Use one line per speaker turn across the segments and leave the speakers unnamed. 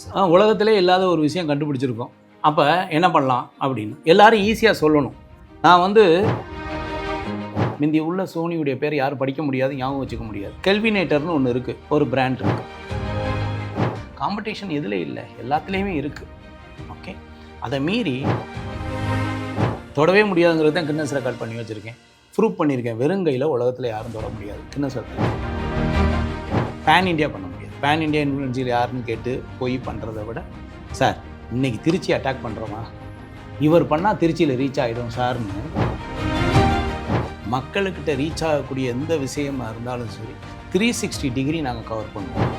Sir?
உலகத்திலே இல்லாத ஒரு விஷயம் கண்டுபிடிச்சிருக்கோம். அப்போ என்ன பண்ணலாம் அப்படின்னு எல்லாரும் ஈஸியாக சொல்லணும். நான் வந்து முந்தி உள்ள சோனியுடைய பேர் யாரும் படிக்க முடியாது, ஞாபகம் வச்சுக்க முடியாது. கெல்வினேட்டர்னு ஒன்று இருக்குது, ஒரு பிராண்ட் இருக்குது. காம்படிஷன் எதில் இல்லை, எல்லாத்துலேயுமே இருக்குது. ஓகே, அதை மீறி தொடவே முடியாதுங்கிறது தான் கின்னஸ் ரெக்கார்ட் பண்ணி வச்சுருக்கேன், ப்ரூவ் பண்ணியிருக்கேன். வெறுங்கையில் உலகத்தில் யாரும் தொட முடியாது. கின்னஸ் ரெக்கார்ட் பேன் இண்டியா பண்ண முடியாது. பேன் இண்டியா இன்ஃப்ளூயன்சியல் யாருன்னு கேட்டு போய் பண்ணுறதை விட, சார் இன்றைக்கி திருச்சி அட்டாக் பண்ணுறோமா, இவர் பண்ணால் திருச்சியில் ரீச் ஆகிடும் சார்னு மக்களுக்கிட்ட ரீச் ஆகக்கூடிய எந்த விஷயமாக இருந்தாலும் சரி 360 டிகிரி நாங்கள் கவர் பண்ணுவோம்.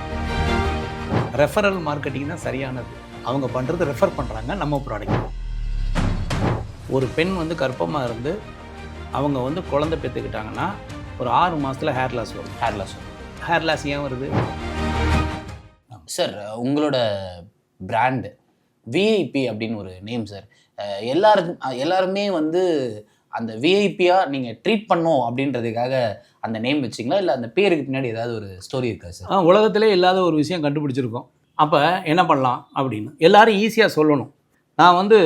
ரெஃபரல் மார்க்கெட்டிங் தான் சரியானது. அவங்க பண்ணுறது ரெஃபர் பண்ணுறாங்க நம்ம ப்ராடக்ட். ஒரு பெண் வந்து கர்ப்பமாக இருந்து அவங்க வந்து குழந்தை பெற்றுக்கிட்டாங்கன்னா ஒரு 6 மாதத்தில் ஹேர் லாஸ் வரும். ஹேர் லாஸ் ஏன் வருது
சார்? உங்களோட பிராண்டு விஐபி அப்படின்னு ஒரு நேம் சார். எல்லாருமே வந்து அந்த விஐபியாக நீங்கள் ட்ரீட் பண்ணோம் அப்படின்றதுக்காக அந்த நேம் வச்சிங்களா, இல்லை அந்த பேருக்கு பின்னாடி ஏதாவது ஒரு ஸ்டோரி இருக்கா சார்?
உலகத்திலே இல்லாத ஒரு விஷயம் கண்டுபிடிச்சிருக்கோம். அப்போ என்ன பண்ணலாம் அப்படின்னு எல்லாரும் ஈஸியாக சொல்லணும். நான் வந்து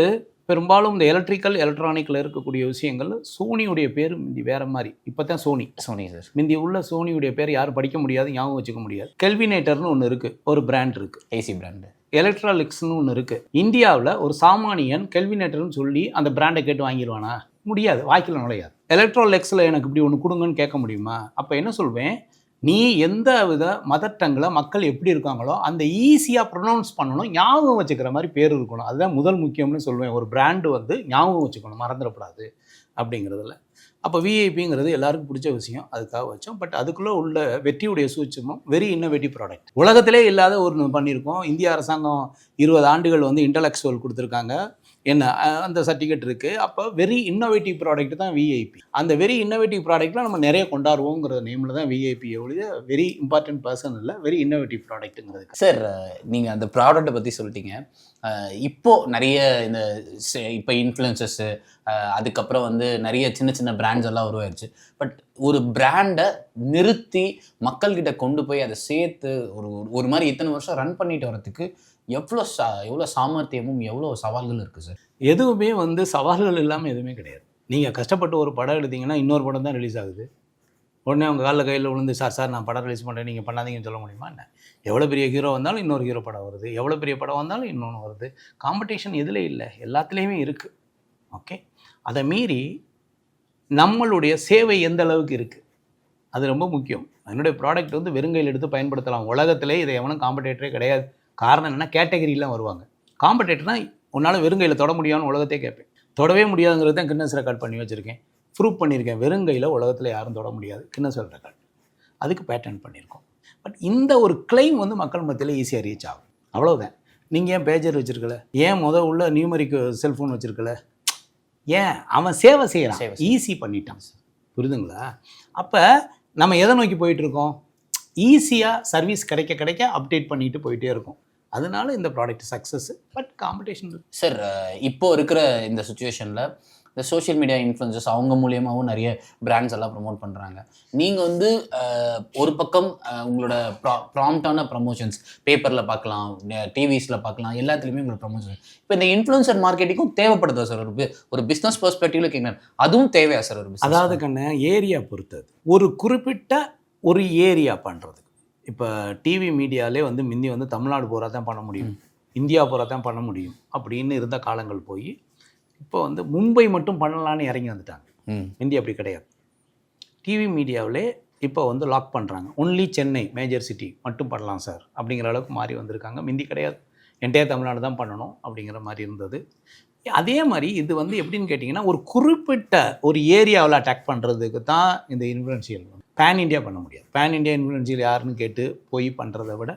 பெரும்பாலும் இந்த எலக்ட்ரானிக்கில் இருக்கக்கூடிய விஷயங்கள் சோனியுடைய பேர் முந்தி வேறு மாதிரி. இப்போ தான் சோனி
சார்.
முந்தி உள்ள சோனியுடைய பேர் யாரும் படிக்க முடியாது, ஞாபகம் வச்சுக்க முடியாது. கெல்வினேட்டர்னு ஒன்று இருக்குது, ஒரு பிராண்ட் இருக்குது.
AC brand.
எலக்ட்ரானிக்ஸ்னு ஒன்று இருக்குது. இந்தியாவில் ஒரு சாமானியன் கெல்வினேட்டர்னு சொல்லி அந்த பிராண்டை கேட்டு வாங்கிடுவானா? முடியாது, வாய்க்கில் நுழையாது. எலக்ட்ரானிக்ஸில் எனக்கு இப்படி ஒன்று கொடுங்கன்னு கேட்க முடியுமா? அப்போ என்ன சொல்வேன், நீ எந்த வித மதர் டங்கில் மக்கள் எப்படி இருக்காங்களோ அந்த ஈஸியாக ப்ரொனவுன்ஸ் பண்ணணும், ஞாபகம் வச்சுக்கிற மாதிரி பேர் இருக்கணும். அதுதான் முதல் முக்கியம்னு சொல்லுவேன். ஒரு பிராண்டு வந்து ஞாபகம் வச்சுக்கணும், மறந்துடக்கூடாது அப்படிங்கிறதுல. அப்போ விஐபிங்கிறது எல்லாருக்கும் பிடிச்ச விஷயம், அதுக்காக வச்சோம். பட் அதுக்குள்ளே உள்ள வெற்றியுடைய சூட்சமும் வெரி இன்னோவேட்டிவ் ப்ராடக்ட். உலகத்திலே இல்லாத ஒரு பண்ணியிருக்கோம். இந்திய அரசாங்கம் 20 ஆண்டுகள் வந்து இன்டலெக்சுவல் கொடுத்துருக்காங்க. என்ன அந்த சர்டிஃபிகேட் இருக்குது. அப்போ வெரி இன்னோவேட்டிவ் ப்ராடக்ட் தான் விஐபி. அந்த வெரி இன்னோவேட்டிவ் ப்ராடக்ட்லாம் நம்ம நிறைய கொண்டாடுவோங்கிற நேமில் தான் விஐபி. ஒழிய வெரி இம்பார்ட்டன்ட் பர்சன் இல்லை, வெரி இன்னோவேட்டிவ் ப்ராடக்ட்டுங்கிறது.
சார், நீங்கள் அந்த ப்ராடக்ட்டை பற்றி சொல்லிட்டீங்க. இப்போது நிறைய இந்த இப்போ இன்ஃப்ளூயன்சஸ்ஸு, அதுக்கப்புறம் வந்து நிறைய சின்ன சின்ன பிராண்ட்ஸ் எல்லாம் உருவாயிருச்சு. பட் ஒரு பிராண்டை நிறுத்தி மக்கள்கிட்ட கொண்டு போய் அதை சேர்த்து ஒரு மாதிரி இத்தனை வருஷம் ரன் பண்ணிட்டு வரதுக்கு எவ்வளோ சாமர்த்தியமும் எவ்வளோ சவால்கள் இருக்குது சார்?
எதுவுமே வந்து சவால்கள் இல்லாமல் எதுவுமே கிடையாது. நீங்கள் கஷ்டப்பட்டு ஒரு படம் எடுத்தீங்கன்னா இன்னொரு படம் தான் ரிலீஸ் ஆகுது. உடனே அவங்க காலில் கையில் விழுந்து சார் நான் படம் ரிலீஸ் பண்ணுறேன், நீங்கள் பண்ணாதீங்கன்னு சொல்ல முடியுமா என்ன? எவ்வளோ பெரிய ஹீரோ வந்தாலும் இன்னொரு ஹீரோ படம் வருது, எவ்வளோ பெரிய படம் வந்தாலும் இன்னொன்று வருது. காம்படிஷன் எதில் இல்லை, எல்லாத்துலேயுமே இருக்குது. ஓகே, அதை மீறி நம்மளுடைய சேவை எந்த அளவுக்கு இருக்குது, அது ரொம்ப முக்கியம். என்னுடைய ப்ராடக்ட் வந்து வெறுங்கையில் எடுத்து பயன்படுத்தலாம். உலகத்திலே இதை எவனும் காம்படேட்டரே கிடையாது. காரணம் என்னென்னா கேட்டகரிலாம் வருவாங்க. காம்படேட்டர்னா உன்னால் வெறுங்கையில் தொட முடியாதுன்னு உலகத்தையே கேட்பேன். தொடவே முடியாதுங்கிறது தான் கின்னஸ் ரெக்கார்ட் பண்ணி வச்சுருக்கேன், ப்ரூவ் பண்ணியிருக்கேன். வெறுங்கையில் உலகத்தில் யாரும் தொட முடியாது, கின்னஸ் ரெக்கார்ட். அதுக்கு பேட்டன் பண்ணியிருக்கோம். பட் இந்த ஒரு கிளைம் வந்து மக்கள் மத்தியில் ஈஸியாக ரீச் ஆகும், அவ்வளோதான். நீங்கள் ஏன் பேஜர் வச்சுருக்கல, ஏன் உள்ள நியூமரிக் செல்ஃபோன் வச்சுருக்கல, ஏன் அவன் சேவை செய்கிறான், ஈஸி பண்ணிட்டான். புரியுதுங்களா? அப்போ நம்ம எதை நோக்கி போயிட்டுருக்கோம், ஈஸியாக சர்வீஸ் கிடைக்க அப்டேட் பண்ணிட்டு போயிட்டே இருக்கும். அதனால இந்த product success. But competition
sir, இப்போ இருக்கிற இந்த சுச்சுவேஷனில் இந்த சோஷியல் மீடியா இன்ஃப்ளூயன்சர்ஸ் அவங்க மூலியமாகவும் நிறைய பிராண்ட்ஸ் எல்லாம் ப்ரமோட் பண்ணுறாங்க. நீங்கள் வந்து ஒரு பக்கம் உங்களோட ப்ராம்ப்டான ப்ரமோஷன்ஸ் பேப்பரில் பார்க்கலாம், டிவிஸில் பார்க்கலாம், எல்லாத்துலேயுமே உங்களோட ப்ரமோஷன். இப்போ இந்த இன்ஃப்ளூயன்சர் மார்க்கெட்டிங்கும் தேவைப்படுதா சார்? ஒரு பிஸ்னஸ் பெர்ஸ்பெக்டிவ்ல கேட்குறேன், அதுவும் தேவையா சார்?
அதாவது கண்ணு ஏரியா பொறுத்தது. ஒரு குறிப்பிட்ட ஒரு ஏரியா பண்ணுறது. இப்போ டிவி மீடியாலே வந்து முந்தி வந்து தமிழ்நாடு பூரா தான் பண்ண முடியும், இந்தியா பூரா தான் பண்ண முடியும் அப்படின்னு இருந்த காலங்கள் போய் இப்போ வந்து மும்பை மட்டும் பண்ணலான்னு இறங்கி வந்துட்டாங்க. முந்தி அப்படி கிடையாது. டிவி மீடியாவிலே இப்போ வந்து லாக் பண்ணுறாங்க. ஒன்லி சென்னை மேஜர் சிட்டி மட்டும் பண்ணலாம் சார் அப்படிங்கிற அளவுக்கு மாறி வந்திருக்காங்க. முந்தி கிடையாது, என்டையர் தமிழ்நாடு தான் பண்ணணும் அப்படிங்கிற மாதிரி இருந்தது. அதே மாதிரி இது வந்து எப்படின்னு கேட்டிங்கன்னா, ஒரு குறிப்பிட்ட ஒரு ஏரியாவில் அட்டாக் பண்ணுறதுக்கு தான் இந்த இன்ஃப்ளூயன்ஷியல். பேன் இண்டியா பண்ண முடியாது. பேன் இண்டியா இன்ஃப்ளூயன்ஷியல் யாருன்னு கேட்டு போய் பண்ணுறதை விட,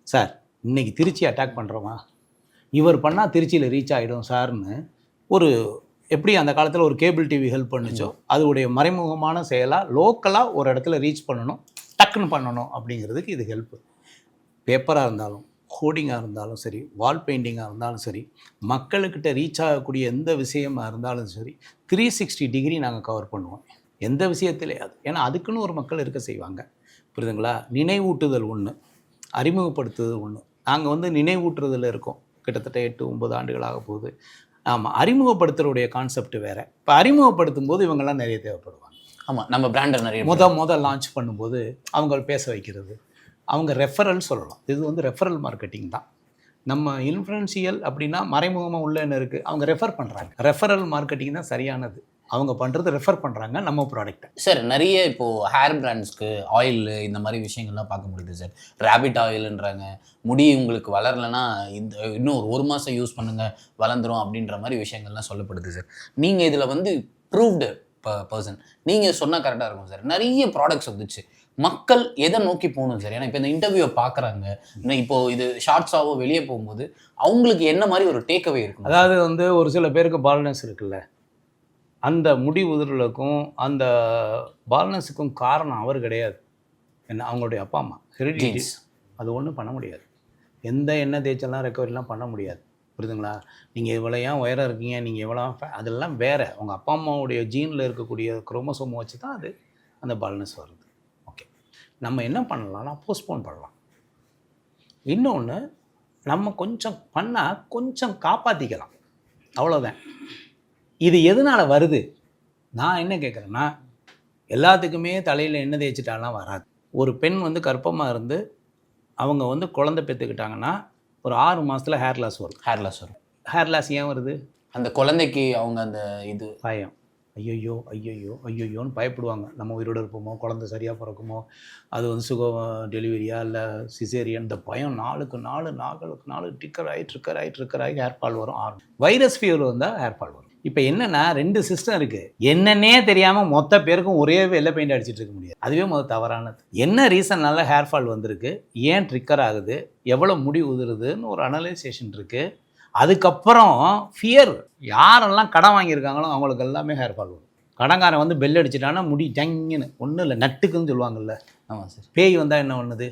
சார் இன்றைக்கி திருச்சி அட்டாக் பண்ணுறோமா, இவர் பண்ணால் திருச்சியில் ரீச் ஆகிடும் சார்னு ஒரு எப்படி அந்த காலத்தில் ஒரு கேபிள் டிவி ஹெல்ப் பண்ணுச்சோ அதோடைய மறைமுகமான செயலாக லோக்கலாக ஒரு இடத்துல ரீச் பண்ணணும், டக்குன்னு பண்ணணும் அப்படிங்கிறதுக்கு இது ஹெல்ப்பு. பேப்பராக இருந்தாலும், கோடிங்காக இருந்தாலும் சரி, வால் பெயிண்டிங்காக இருந்தாலும் சரி, மக்களுக்கிட்ட ரீச் ஆகக்கூடிய எந்த விஷயமாக இருந்தாலும் சரி 360 டிகிரி நாங்கள் கவர் பண்ணுவோம். எந்த விஷயத்திலே அது, ஏன்னா அதுக்குன்னு ஒரு மக்கள் இருக்க செய்வாங்க. புரியுதுங்களா? நினைவூட்டுதல் ஒன்று, அறிமுகப்படுத்துதல் ஒன்று, நாங்கள் வந்து நினைவூட்டுறதுல இருக்கோம். கிட்டத்தட்ட 8-9 ஆண்டுகளாக போகுது. ஆமாம், அறிமுகப்படுத்துகிறோடைய கான்செப்ட் வேறு. இப்போ அறிமுகப்படுத்தும் போது இவங்கெல்லாம் நிறைய தேவைப்படுவாங்க.
ஆமாம், நம்ம பிராண்டை நிறைய
முத லான்ச் பண்ணும்போது அவங்க பேச வைக்கிறது, அவங்க ரெஃபரல் சொல்லலாம். இது வந்து ரெஃபரல் மார்க்கெட்டிங் தான். நம்ம இன்ஃப்ளூயன்ஷியல் அப்படின்னா மறைமுகமாக உள்ள என்ன இருக்குது, அவங்க ரெஃபர் பண்ணுறாங்க. ரெஃபரல் மார்க்கெட்டிங் தான் சரியானது. அவங்க பண்ணுறது ரெஃபர் பண்ணுறாங்க நம்ம ப்ராடக்ட்டை.
சார் நிறைய இப்போது ஹேர் பிராண்ட்ஸ்க்கு ஆயில் இந்த மாதிரி விஷயங்கள்லாம் பார்க்க முடியுது சார். ரேபிட் ஆயில்ன்றாங்க, முடி உங்களுக்கு வளரலைன்னா இன்னும் ஒரு மாதம் யூஸ் பண்ணுங்கள் வளர்ந்துரும் அப்படின்ற மாதிரி விஷயங்கள்லாம் சொல்லப்படுது சார். நீங்கள் இதில் வந்து ப்ரூவ்டு பர்சன், நீங்கள் சொன்னால் கரெக்டாக இருக்கும் சார். நிறைய ப்ராடக்ட்ஸ் வந்துச்சு. மக்கள் எதை நோக்கி போகணும் சார்? ஏன்னா இப்போ இந்த இன்டர்வியூவை பார்க்குறாங்க, இப்போது இது ஷார்ட்ஸாவோ வெளியே போகும்போது அவங்களுக்கு என்ன மாதிரி ஒரு டேக்அவே இருக்கும்?
அதாவது வந்து ஒரு சில பேருக்கு பால்னஸ் இருக்குல்ல, அந்த முடி உதிரலுக்கும் அந்த பால்னஸுக்கும் காரணம் அவர் கிடையாது. என்ன, அவங்களுடைய அப்பா அம்மா ஹெரிடிட்டி. அது ஒன்றும் பண்ண முடியாது. எந்த எண்ணெய் தேய்ச்செல்லாம் ரெக்கவரிலாம் பண்ண முடியாது. புரியுதுங்களா? நீங்கள் இவ்வளோ ஏன் உயரம் இருக்கீங்க, நீங்கள் எவ்வளோ அதெல்லாம் வேறு. உங்கள் அப்பா அம்மாவுடைய ஜீனில் இருக்கக்கூடிய குரோமோசோமை வச்சு தான் அது அந்த பால்னஸ் வருது. ஓகே, நம்ம என்ன பண்ணலாம்னா போஸ்ட்போன் பண்ணலாம். இன்னொன்று, நம்ம கொஞ்சம் பண்ணால் கொஞ்சம் காப்பாற்றிக்கலாம், அவ்வளோதான். இது எதனால் வருது? நான் என்ன கேட்குறேன்னா, எல்லாத்துக்குமே தலையில் எண்ணெய் தேய்ச்சிட்டாலாம் வராது. ஒரு பெண் வந்து கர்ப்பமாக இருந்து அவங்க வந்து குழந்தை பெற்றுக்கிட்டாங்கன்னா ஒரு 6 மாதத்தில் ஹேர் லாஸ் வரும். ஹேர் லாஸ் ஏன் வருது?
அந்த குழந்தைக்கு அவங்க அந்த இது
பயம். ஐயோன்னு பயப்படுவாங்க. நம்ம உயிரோடு இருப்போமோ, குழந்தை சரியாக பிறக்குமோ, அது வந்து டெலிவரியா இல்லை சிசேரியன், இந்த பயம் நாளுக்கு நாள் டிக்கர் ஆகி ஹேர் ஃபால் வரும். வைரஸ் ஃபீவர் வந்தால் ஹேர் ஃபால் வரும். இப்போ என்னென்னா 2 சிஸ்டம் இருக்குது. என்னன்னே தெரியாமல் மொத்த பேருக்கும் ஒரே வெள்ளை பெயிண்ட் அடிச்சுட்டு இருக்க முடியாது. அதுவே முதல் தவறானது. என்ன ரீசன்னால ஹேர் ஃபால் வந்திருக்கு, ஏன் ட்ரிக்கர் ஆகுது, எவ்வளோ முடி உதிருதுன்னு ஒரு அனலைசேஷன் இருக்குது. அதுக்கப்புறம் ஃபியர். யாரெல்லாம் கடன் வாங்கியிருக்காங்களோ அவங்களுக்கு எல்லாமே ஹேர் ஃபால் வரும். கடன்காரன் வந்து பெல் அடிச்சிட்டான்னா முடி ஜங்கின்னு ஒன்றும் இல்லை, நட்டுக்குன்னு சொல்லுவாங்கல்ல.
ஆமாம் சார்.
பேய் வந்தால் என்ன பண்ணுது,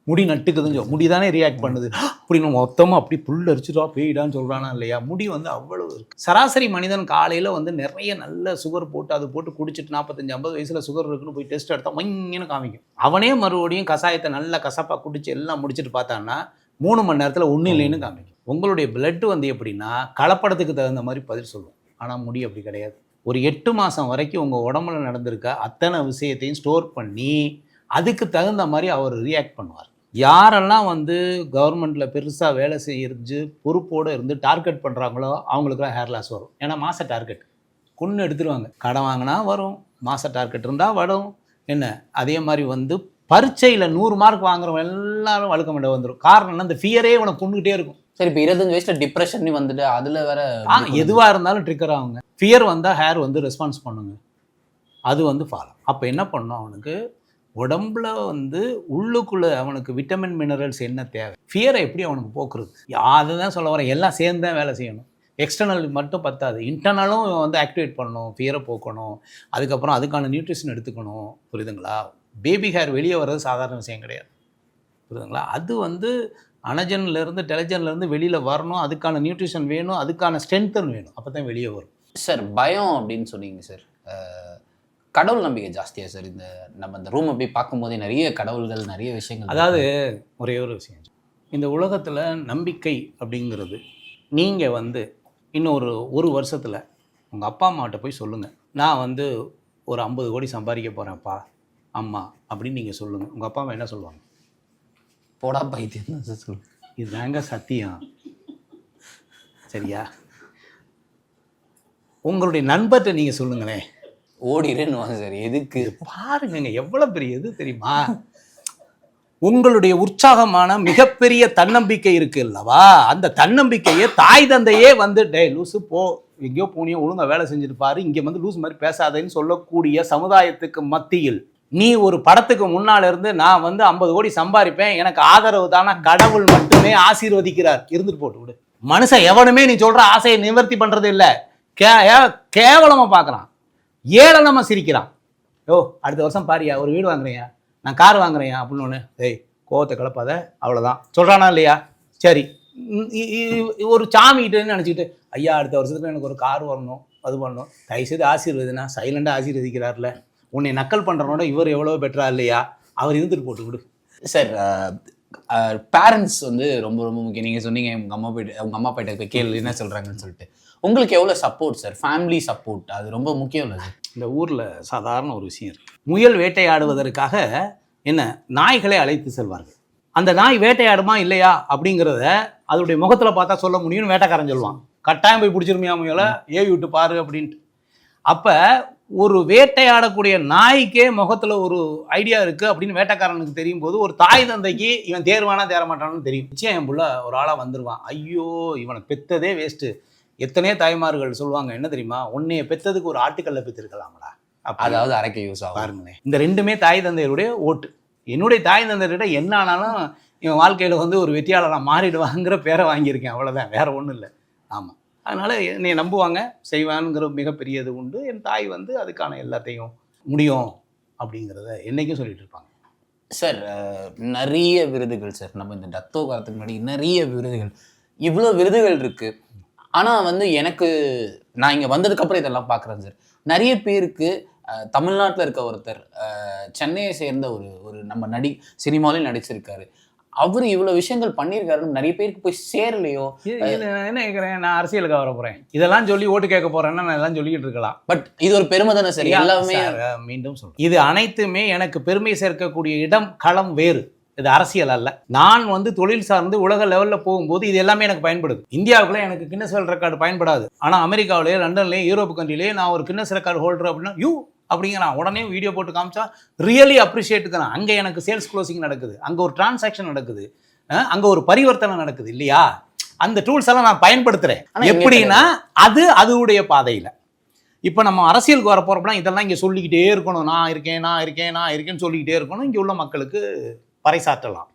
முடி நட்டுக்குதுன்னு சொல்லி முடி தானே ரியாக்ட் பண்ணுது. அப்படின்னு மொத்தமாக அப்படி புல் அரிச்சுட்டா பேயிடான்னு சொல்கிறானா இல்லையா? முடி வந்து அவ்வளோ இருக்குது. சராசரி மனிதன் காலையில் வந்து நிறைய நல்ல சுகர் போட்டு அது போட்டு குடிச்சிட்டு 45-50 வயசில் சுகர் இருக்குன்னு போய் டெஸ்ட் எடுத்தால் மங்கின்னு காமிக்கும். அவனே மறுபடியும் கஷாயத்தை நல்லா கசப்பாக குடிச்சு எல்லாம் முடிச்சுட்டு பார்த்தான்னா 3 மணி நேரத்தில் ஒன்றும் இல்லைன்னு காமிக்கும். உங்களுடைய பிளட்டு வந்து எப்படின்னா கலப்படத்துக்கு தகுந்த மாதிரி பதில் சொல்லும். ஆனால் முடி அப்படி கிடையாது. ஒரு 8 மாதம் வரைக்கும் உங்கள் உடம்புல நடந்திருக்க அத்தனை விஷயத்தையும் ஸ்டோர் பண்ணி அதுக்கு தகுந்த மாதிரி அவர் ரியாக்ட் பண்ணுவார். யாரெல்லாம் வந்து கவர்மெண்ட்டில் பெருசாக வேலை செஞ்சு பொறுப்போடு இருந்து டார்கெட் பண்ணுறாங்களோ அவங்களுக்குலாம் ஹேர் லாஸ் வரும். ஏன்னா மாத டார்கெட் கொன்று எடுத்துருவாங்க. கடன் வாங்கினா வரும், மாத டார்கெட் இருந்தால் வரும். என்ன, அதே மாதிரி வந்து பரீட்சையில் 100 மார்க் வாங்குறவங்க எல்லாரும் வழுக்க மாட்டே வந்துடும். காரணம் என்ன, இந்த ஃபியரே உனக்கு கொண்டுகிட்டே இருக்கும்.
சரி, இப்போ 25 வயசில் டிப்ரெஷன் வந்துட்டு அதில் வேற
எதுவாக இருந்தாலும் ட்ரிக்கர் ஆகுங்க. ஃபியர் வந்தால் ஹேர் வந்து ரெஸ்பான்ஸ் பண்ணுங்க, அது வந்து ஃபாலோ. அப்போ என்ன பண்ணணும், அவனுக்கு உடம்புல வந்து உள்ளுக்குள்ளே அவனுக்கு விட்டமின் மினரல்ஸ் என்ன தேவை, ஃபியரை எப்படி அவனுக்கு போக்குறது, அதை தான் சொல்ல வரேன். எல்லாம் சேர்ந்து தான் வேலை செய்யணும். எக்ஸ்டர்னல் மட்டும் பத்தாது, இன்டர்னலும் வந்து ஆக்டிவேட் பண்ணணும், ஃபியரை போக்கணும். அதுக்கப்புறம் அதுக்கான நியூட்ரிஷன் எடுத்துக்கணும். புரியுதுங்களா? பேபி ஹேர் வெளியே வர்றது சாதாரண விஷயம் கிடையாது. புரியுதுங்களா? அது வந்து அனஜன்லேருந்து டெலஜன்லேருந்து வெளியில் வரணும். அதுக்கான நியூட்ரிஷன் வேணும், அதுக்கான ஸ்ட்ரென்த்தன் வேணும். அப்போ தான் வெளியே வரும்.
சார், பயம் அப்படின்னு சொன்னீங்க சார். கடவுள் நம்பிக்கை ஜாஸ்தியா சார்? இந்த நம்ம இந்த ரூமை போய் பார்க்கும்போதே நிறைய கடவுள்கள், நிறைய விஷயங்கள்.
அதாவது ஒரே ஒரு விஷயம், இந்த உலகத்தில் நம்பிக்கை அப்படிங்கிறது, நீங்கள் வந்து இன்னும் ஒரு வருஷத்தில் உங்கள் அப்பா அம்மாட்ட போய் சொல்லுங்கள், நான் வந்து ஒரு 50 கோடி சம்பாதிக்க போகிறேன்ப்பா அம்மா அப்படின்னு நீங்கள் சொல்லுங்கள். உங்கள் அப்பா அம்மா என்ன சொல்லுவாங்க?
போடா பைத்தியம் தான் சார் சொல்லுங்கள்.
இதுதாங்க சத்தியம். சரியா? உங்களுடைய நண்பர்கிட்ட நீங்கள் சொல்லுங்களேன்,
ஓடிடுன்னு சார். எதுக்கு
பாருங்க, எவ்வளோ பெரிய எது தெரியுமா? உங்களுடைய உற்சாகமான மிகப்பெரிய தன்னம்பிக்கை இருக்கு அல்லவா, அந்த தன்னம்பிக்கையை தாய் தந்தையே வந்து டே லூசு போ, எங்கேயோ போனியோ ஒழுங்கா வேலை செஞ்சுட்டு பாரு, இங்கே வந்து லூஸ் மாதிரி பேசாதேன்னு சொல்லக்கூடிய சமுதாயத்துக்கு மத்தியில் நீ ஒரு படத்துக்கு முன்னால் இருந்து நான் வந்து 50 கோடி சம்பாதிப்பேன், எனக்கு ஆதரவு தானே கடவுள் மட்டுமே ஆசீர்வதிக்கிறார், இருந்துட்டு போட்டு விடு. மனுஷன் எவனுமே நீ சொல்கிற ஆசையை நிவர்த்தி பண்ணுறது இல்லை, கேவலமாக பார்க்குறான், ஏளனமாக சிரிக்கிறான். யோ அடுத்த வருஷம் பாரியா ஒரு வீடு வாங்குறேயா, நான் கார் வாங்குறேன் அப்படின்னு ஒன்று, ஏய் கோவத்தை கலப்பாத, அவ்வளோதான் சொல்கிறானா இல்லையா? சரி, ஒரு சாமிகிட்டேன்னு நினச்சிக்கிட்டு ஐயா அடுத்த வருஷத்துக்கு எனக்கு ஒரு கார் வரணும், அது பண்ணணும், தயவுசெய்து ஆசீர்வதினா, சைலண்டாக ஆசீர்வதிக்கிறார்ல, உன்னை நக்கல் பண்ணுறனோட இவர் எவ்வளோ பெட்டரா இல்லையா, அவர் இருந்துட்டு போட்டு விடு.
சார், பேரண்ட்ஸ் வந்து ரொம்ப ரொம்ப முக்கியம். நீங்கள் சொன்னீங்க உங்கள் அம்மா அப்பாட்ட போய் கேள்வி என்ன சொல்கிறாங்கன்னு சொல்லிட்டு. உங்களுக்கு எவ்வளோ சப்போர்ட் சார்? ஃபேமிலி சப்போர்ட் அது ரொம்ப முக்கியம் இல்லை சார்?
இந்த ஊரில் சாதாரண ஒரு விஷயம் இருக்குது. முயல் வேட்டையாடுவதற்காக என்ன நாய்களை அழைத்து செல்வார்கள். அந்த நாய் வேட்டையாடுமா இல்லையா அப்படிங்கிறத அதோடைய முகத்தில் பார்த்தா சொல்ல முடியும்னு வேட்டைக்காரன் சொல்லுவான். கட்டாயம் போய் பிடிச்சிருமியா முயலை ஏவி விட்டு பாரு அப்படின்ட்டு. அப்போ ஒரு வேட்டையாடக்கூடிய நாய்க்கே முகத்தில் ஒரு ஐடியா இருக்குது அப்படின்னு வேட்டைக்காரனுக்கு தெரியும் போது ஒரு தாய் தந்தைக்கு இவன் தேர்வானா தேர மாட்டான்னு தெரியும். நிச்சயம் என் புள்ள ஒரு ஆளாக வந்துடுவான். ஐயோ இவனை பெத்ததே வேஸ்ட்டு. எத்தனையோ தாய்மார்கள் சொல்லுவாங்க என்ன தெரியுமா, உன்னைய பெத்ததுக்கு ஒரு ஆட்டுக்கல்ல பெற்றிருக்கலாங்களா,
அதாவது அரைக்க யூஸ் ஆகும்.
பாருங்களேன், இந்த ரெண்டுமே தாய் தந்தையருடைய ஓட்டு. என்னுடைய தாய் தந்தையர்கிட்ட என்ன ஆனாலும் இவன் வாழ்க்கையில் வந்து ஒரு வெற்றியாளராக மாறிடுவாங்கிற பேரை வாங்கியிருக்கேன், அவ்வளோதான், வேற ஒன்றும் இல்லை. ஆமாம், அதனால் என்னை நம்புவாங்க, செய்வானுங்கிற மிகப்பெரியது உண்டு. என் தாய் வந்து அதுக்கான எல்லாத்தையும் முடியும் அப்படிங்கிறத என்றைக்கும் சொல்லிட்டு இருப்பாங்க.
சார் நிறைய விருதுகள் சார், நம்ம இந்த டத்தோ காலத்துக்கு முன்னாடி நிறைய விருதுகள், இவ்வளோ விருதுகள் இருக்குது. ஆனால் வந்து எனக்கு நான் இங்கே வந்ததுக்கப்புறம் இதெல்லாம் பார்க்குறேன் சார். நிறைய பேருக்கு தமிழ்நாட்டில் இருக்க ஒருத்தர் சென்னையை சேர்ந்த ஒரு நம்ம சினிமாலையும் நடிச்சிருக்காரு. அவர் இவ்வளோ விஷயங்கள் பண்ணியிருக்காருன்னு நிறைய பேருக்கு போய் சேரலையோ?
என்ன கேட்குறேன், நான் அரசியலுக்கு வர போகிறேன் இதெல்லாம் சொல்லி ஓட்டு கேட்க போகிறேன்னா நான் எல்லாம் சொல்லிக்கிட்டு இருக்கலாம்.
பட் இது ஒரு பெருமை தானே சார்? எல்லாமே
மீண்டும் சொல்கிறேன், இது அனைத்துமே எனக்கு பெருமை சேர்க்கக்கூடிய இடம் களம் வேறு. இது அரசியல் அல்ல. நான் வந்து தொழில் சார்ந்து உலக லெவலில் போகும்போது இது எல்லாமே எனக்கு பயன்படுது. இந்தியாவுக்குள்ளே எனக்கு கின்னஸ் வேர்ல்ட் ரெக்கார்டு பயன்படாது. ஆனால் அமெரிக்காவிலேயே லண்டன்லேயே யூரோப் கண்ட்ரிலேயே நான் ஒரு கின்னஸ் ரெக்கார்டு ஹோல்டர் அப்படின்னா அப்படிங்கிறான். உடனே வீடியோ போட்டு காமிச்சா ரியலி அப்ரிஷியேட் தான். அங்கே எனக்கு சேல்ஸ் க்ளோசிங் நடக்குது, அங்கே ஒரு டிரான்சாக்ஷன் நடக்குது, அங்கே ஒரு பரிவர்த்தனை நடக்குது இல்லையா? அந்த டூல்ஸ் எல்லாம் நான் பயன்படுத்துகிறேன். எப்படின்னா அதுடைய பாதையில். இப்போ நம்ம அரசியலுக்கு வர போகிறப்பனா இதெல்லாம் இங்கே சொல்லிக்கிட்டே இருக்கணும். நான் இருக்கேன்னு சொல்லிக்கிட்டே இருக்கணும். இங்கே உள்ள மக்களுக்கு பறைசாற்றலாம்,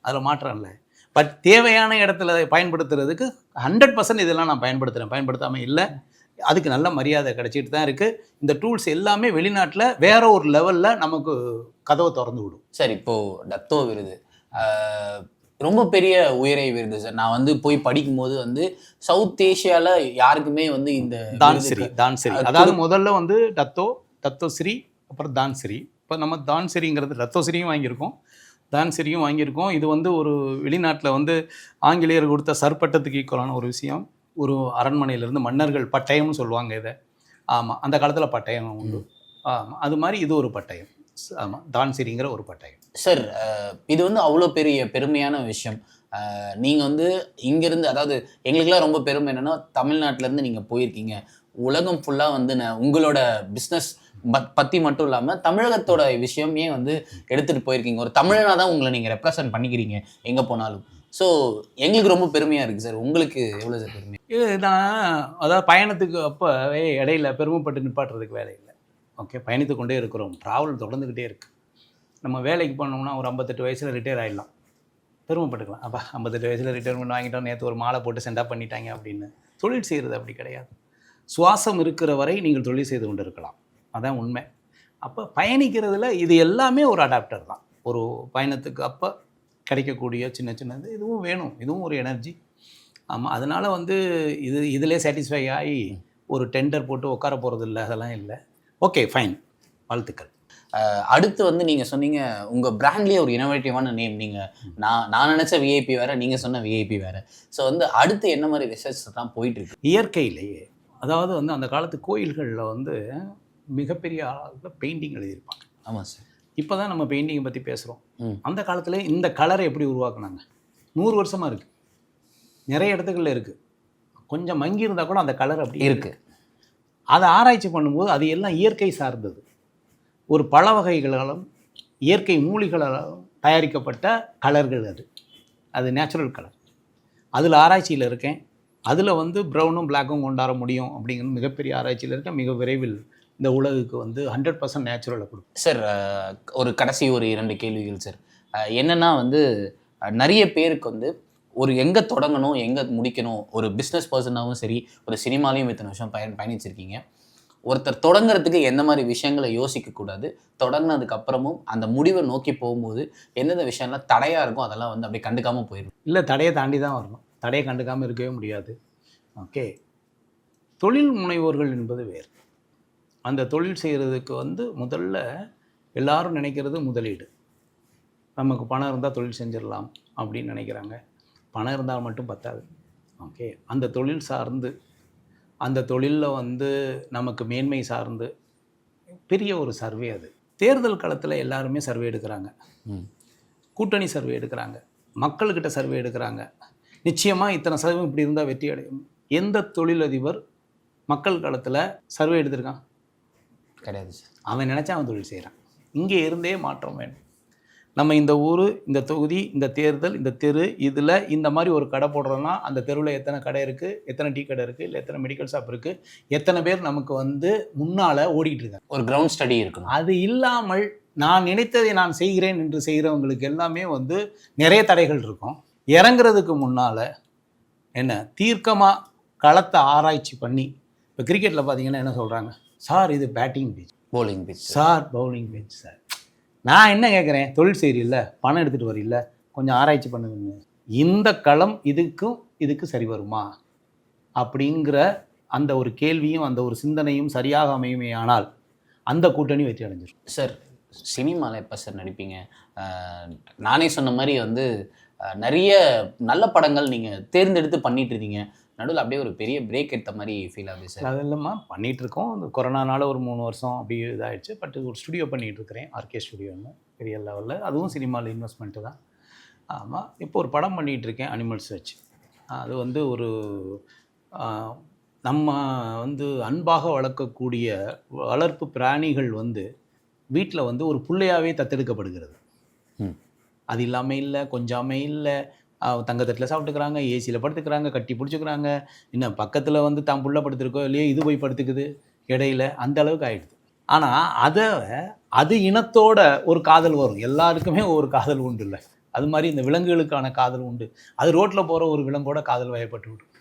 அதில் மாற்றம் இல்லை. பட் தேவையான இடத்துல பயன்படுத்துறதுக்கு 100% இதெல்லாம் நான் பயன்படுத்தாமல் இல்லை. அதுக்கு நல்ல மரியாதை கிடைச்சிட்டு தான் இருக்குது. இந்த டூல்ஸ் எல்லாமே வெளிநாட்டில் வேற ஒரு லெவலில் நமக்கு கதவை திறந்து விடும்.
சார் இப்போது டத்தோ விருது ரொம்ப பெரிய உயரிய விருது சார். நான் வந்து போய் படிக்கும்போது வந்து சவுத் ஏஷியாவில் யாருக்குமே வந்து இந்த
தான்ஸ்ரீ அதாவது முதல்ல வந்து டத்தோஸ்ரீ, அப்புறம் தான்ஸ்ரீ. இப்போ நம்ம தான்ஸ்ரீங்கிறது டத்தோஸ்ரீயும் வாங்கியிருக்கோம். இது வந்து ஒரு வெளிநாட்டில் வந்து ஆங்கிலேயர் கொடுத்த சர்பட்டத்துக்கு ஈக்குவலான ஒரு விஷயம். ஒரு அரண்மனையிலேருந்து மன்னர்கள் பட்டயம்னு சொல்லுவாங்க இதை. ஆமாம், அந்த காலத்தில் பட்டயம் உண்டு. ஆமாம், அது மாதிரி இது ஒரு பட்டயம். ஆமாம், தான்சிரிங்கிற ஒரு பட்டயம்.
சார் இது வந்து அவ்வளோ பெரிய பெருமையான விஷயம். நீங்கள் வந்து இங்கேருந்து, அதாவது எங்களுக்கெல்லாம் ரொம்ப பெருமை என்னென்னா, தமிழ்நாட்டிலேருந்து நீங்கள் போயிருக்கீங்க, உலகம் ஃபுல்லாக வந்து உங்களோட பிஸ்னஸ் பற்றி மட்டும் இல்லாமல் தமிழகத்தோட விஷயமே வந்து எடுத்துகிட்டு போயிருக்கீங்க. ஒரு தமிழனாக தான் உங்களை நீங்கள் ரெப்ரசன்ட் பண்ணிக்கிறீங்க எங்கே போனாலும். ஸோ எங்களுக்கு ரொம்ப பெருமையாக இருக்குது சார். உங்களுக்கு எவ்வளோ சார் பெருமை?
இது நான் அதாவது பயணத்துக்கு அப்போவே இடையில பெருமைப்பட்டு நிப்பாட்டுறதுக்கு வேலை இல்லை. ஓகே, பயணித்து கொண்டே இருக்கிறோம், ட்ராவல் தொடர்ந்துக்கிட்டே இருக்குது. நம்ம வேலைக்கு போனோம்னா ஒரு 58 வயசில் ரிட்டையர் ஆகிடலாம், பெருமைப்பட்டுக்கலாம். அப்பா 58 வயசில் ரிட்டையர்மெண்ட் வாங்கிட்டோம், நேற்று ஒரு மாலை போட்டு சென்டாப் பண்ணிட்டாங்க அப்படின்னு. தொழில் செய்கிறது அப்படி கிடையாது. சுவாசம் இருக்கிற வரை நீங்கள் தொழில் செய்து கொண்டு இருக்கலாம், அதான் உண்மை. அப்போ பயணிக்கிறதுல இது எல்லாமே ஒரு அடாப்டர் தான். ஒரு பயணத்துக்கு அப்போ கிடைக்கக்கூடிய சின்னது இதுவும் வேணும், இதுவும் ஒரு எனர்ஜி. ஆமாம், அதனால் வந்து இதிலே சாட்டிஸ்ஃபை ஆகி ஒரு டெண்டர் போட்டு உட்கார போகிறது இல்லை, அதெல்லாம் இல்லை. ஓகே, ஃபைன், வாழ்த்துக்கள்.
அடுத்து வந்து நீங்கள் சொன்னீங்க உங்கள் பிராண்ட்லேயே ஒரு இனோவேட்டிவான நேம். நீங்கள் நான் நினச்ச விஐபி வேறு, நீங்கள் சொன்ன விஐபி வேறு. ஸோ வந்து அடுத்து என்ன மாதிரி ரிசர்ச் தான் போயிட்டுருக்கு?
இயற்கையிலேயே, அதாவது வந்து அந்த காலத்து கோயில்களில் வந்து மிகப்பெரிய ஆளாக பெயிண்டிங் எழுதியிருப்பாங்க.
ஆமாம் சார்.
இப்போ தான் நம்ம பெயிண்டிங்கை பற்றி பேசுகிறோம். அந்த காலத்தில் இந்த கலரை எப்படி உருவாக்குனாங்க? 100 வருஷமாக இருக்குது, நிறைய இடத்துகளில் இருக்குது. கொஞ்சம் மங்கி இருந்தால் கூட அந்த கலர் அப்படி இருக்குது. அதை ஆராய்ச்சி பண்ணும்போது அது எல்லாம் இயற்கை சார்ந்தது. ஒரு பழ வகைகளாலும் இயற்கை மூலிகளாலும் தயாரிக்கப்பட்ட கலர்கள். அது நேச்சுரல் கலர். அதில் ஆராய்ச்சியில் இருக்கேன். அதில் வந்து ப்ரௌனும் பிளாக்கும் கொண்டாட முடியும் அப்படிங்கிற மிகப்பெரிய ஆராய்ச்சியில் இருக்கேன். மிக விரைவில் இந்த உலகுக்கு வந்து 100% நேச்சுரலை கொடுக்கும்.
சார் ஒரு கடைசி ஒரு 2 கேள்விகள் சார். என்னென்னா வந்து நிறைய பேருக்கு வந்து ஒரு எங்கே தொடங்கணும் எங்கே முடிக்கணும், ஒரு பிஸ்னஸ் பர்சனாகவும் சரி, ஒரு சினிமாலையும் இத்தனை வருஷம் பயணிச்சிருக்கீங்க. ஒருத்தர் தொடங்குறதுக்கு எந்த மாதிரி விஷயங்களை யோசிக்கக்கூடாது, தொடங்கினதுக்கப்புறமும் அந்த முடிவை நோக்கி போகும்போது எந்தெந்த விஷயம்லாம் தடையாக இருக்கும் அதெல்லாம் வந்து அப்படி கண்டுக்காமல் போயிடும்?
இல்லை, தடையை தாண்டி தான் வரணும், தடையை கண்டுக்காமல் இருக்கவே முடியாது. ஓகே, தொழில் முனைவோர்கள் என்பது வேறு. அந்த தொழில் செய்கிறதுக்கு வந்து முதல்ல எல்லாரும் நினைக்கிறது முதலீடு. நமக்கு பணம் இருந்தால் தொழில் செஞ்சிடலாம் அப்படின்னு நினைக்கிறாங்க. பணம் இருந்தால் மட்டும் பத்தாது. ஓகே, அந்த தொழில் சார்ந்து அந்த தொழிலில் வந்து நமக்கு மேன்மை சார்ந்து பெரிய ஒரு சர்வே அது. தேர்தல் களத்தில் எல்லாருமே சர்வே எடுக்கிறாங்க, கூட்டணி சர்வே எடுக்கிறாங்க, மக்கள்கிட்ட சர்வே எடுக்கிறாங்க. நிச்சயமாக இத்தனை சதவீதம் இப்படி இருந்தால் வெற்றி அடையும். எந்த தொழிலதிபர் மக்கள் களத்தில் சர்வே எடுத்திருக்கான்?
கிடையாது சார்.
அவன் நினச்சா அவன் தொழில் செய்கிறான். இங்கே இருந்தே மாற்றம் வேணும். நம்ம இந்த ஊர், இந்த தொகுதி, இந்த தேர்தல், இந்த தெரு, இதில் இந்த மாதிரி ஒரு கடை போடுறோன்னா அந்த தெருவில் எத்தனை கடை இருக்குது, எத்தனை டீ கடை இருக்குது, இல்லை எத்தனை மெடிக்கல் ஷாப் இருக்குது, எத்தனை பேர் நமக்கு வந்து முன்னால் ஓடிக்கிட்டு இருக்காங்க.
ஒரு கிரவுண்ட் ஸ்டடி இருக்கணும்.
அது இல்லாமல் நான் நினைத்ததை நான் செய்கிறேன் என்று செய்கிறவங்களுக்கு எல்லாமே வந்து நிறைய தடைகள் இருக்கும். இறங்குறதுக்கு முன்னால் என்ன தீர்க்கமாக களத்தை ஆராய்ச்சி பண்ணி, இப்போ கிரிக்கெட்டில் பார்த்தீங்கன்னா என்ன சொல்கிறாங்க, சார் இது batting pitch,
bowling pitch,
sir bowling pitch. Sir நான் என்ன கேட்குறேன், தொழில் செய்கிறீல்ல, பணம் எடுத்துகிட்டு வரீல்ல, கொஞ்சம் ஆராய்ச்சி பண்ணுங்க. இந்த களம் இதுக்கு சரி வருமா அப்படிங்கிற அந்த ஒரு கேள்வியும் அந்த ஒரு சிந்தனையும் சரியாக அமையுமே ஆனால் அந்த கூட்டணி வெற்றி அடைஞ்சிடும்.
சார் சினிமாவில் எப்போ சார் நடிப்பீங்க? நானே சொன்ன மாதிரி வந்து நிறைய நல்ல படங்கள் நீங்கள் தேர்ந்தெடுத்து பண்ணிட்டு இருக்கீங்க. நடுவில் அப்படியே ஒரு பெரிய பிரேக் எடுத்த மாதிரி ஃபீல் ஆகுது சார்.
அது இல்லைம்மா, பண்ணிகிட்ருக்கோம். அந்த கொரோனானால ஒரு 3 வருஷம் அப்படி இதாகிடுச்சு. பட் ஒரு ஸ்டுடியோ பண்ணிகிட்ருக்கிறேன், ஆர்கே ஸ்டுடியோன்னு, பெரிய லெவலில். அதுவும் சினிமாவில் இன்வெஸ்ட்மெண்ட்டு தான். ஆமாம், இப்போ ஒரு படம் பண்ணிகிட்ருக்கேன் அனிமல்ஸ் வச்சு. அது வந்து ஒரு நம்ம வந்து அன்பாக வளர்க்கக்கூடிய வளர்ப்பு பிராணிகள் வந்து வீட்டில் வந்து ஒரு பிள்ளையாகவே தத்தெடுக்கப்படுகிறது. அது இல்லாமல் இல்லை, கொஞ்சாமல் இல்லை, தங்கத்தட்டில் சாப்பிட்டுக்கிறாங்க, ஏசியில் படுத்துக்கிறாங்க, கட்டி பிடிச்சிக்கிறாங்க, இன்னும் பக்கத்தில் வந்து தான் புள்ள படுத்துருக்கோ இல்லையோ இது போய் படுத்துக்குது இடையில, அந்த அளவுக்கு ஆகிடுது. ஆனால் அது இனத்தோட ஒரு காதல் வரும். எல்லாருக்குமே ஒரு காதல் உண்டு இல்லை, அது மாதிரி இந்த விலங்குகளுக்கான காதல் உண்டு. அது ரோட்டில் போகிற ஒரு விலங்கோட காதல் வயப்பட்டு விடும்.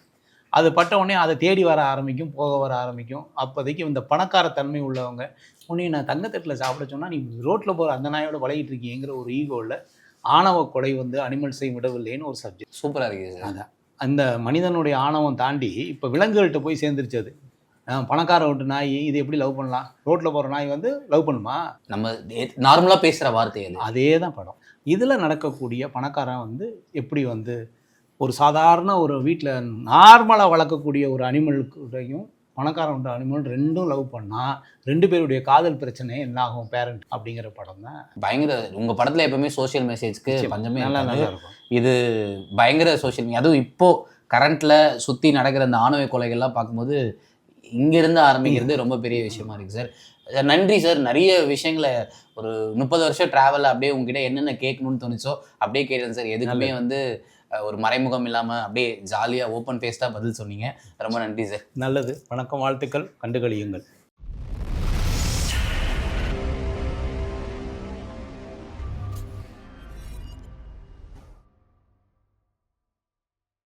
அது பட்ட உடனே அதை தேடி வர ஆரம்பிக்கும், போக வர ஆரம்பிக்கும். அப்போதைக்கு இந்த பணக்கார தன்மை உள்ளவங்க, உடனே நான் தங்கத்தட்டில் சாப்பிட சொன்னால் நீ ரோட்டில் போகிற அந்த நாயோட பழகிட்டு இருக்கீங்கிற ஒரு ஈகோவில் ஆணவ கொலை வந்து அனிமல்ஸை விடவில்லைன்னு ஒரு சப்ஜெக்ட்.
சூப்பராக இருக்குது.
அதான் அந்த மனிதனுடைய ஆணவம் தாண்டி இப்போ விலங்குகள்கிட்ட போய் சேர்ந்துருச்சு. அது பணக்கார விட்டு நாய் இது எப்படி லவ் பண்ணலாம்? ரோட்டில் போகிற நாய் வந்து லவ் பண்ணுமா?
நம்ம நார்மலாக பேசுகிற வார்த்தை அது.
அதே தான் படம். இதில் நடக்கக்கூடிய பணக்காரன் வந்து எப்படி வந்து ஒரு சாதாரண ஒரு வீட்டில் நார்மலாக வளர்க்கக்கூடிய ஒரு அனிமலுக்குடையும் பணக்காரன் உண்டு அனிமல் ரெண்டும் லவ் பண்ணால் 2 பேருடைய காதல் பிரச்சனை என்ன ஆகும் பேரண்ட் அப்படிங்கிற படம் தான்.
பயங்கர உங்கள் படத்தில் எப்பவுமே சோஷியல் மெசேஜ்க்கு பஞ்சமே
நல்லா இருக்கும்.
இது பயங்கர சோஷியல், அதுவும் இப்போது கரண்ட்டில் சுற்றி நடக்கிற அந்த ஆணவ கொலைகள்லாம் பார்க்கும்போது இங்கேருந்து ஆரம்பிக்கிறது ரொம்ப பெரிய விஷயமா இருக்குது சார். நன்றி சார். நிறைய விஷயங்களை ஒரு 30 வருஷம் ட்ராவலில் அப்படியே உங்ககிட்ட என்னென்ன கேட்கணும்னு தோணுச்சோ அப்படியே கேட்டேன் சார். எதுக்குமே வந்து ஒரு மறைமுகம் இல்லாமல் அப்படியே ஜாலியாக ஓப்பன் ஃபேஸ்டாக பதில் சொன்னீங்க. ரொம்ப நன்றி சார்.
நல்லது. வணக்கம், வாழ்த்துக்கள், கண்டுகளியுங்கள்.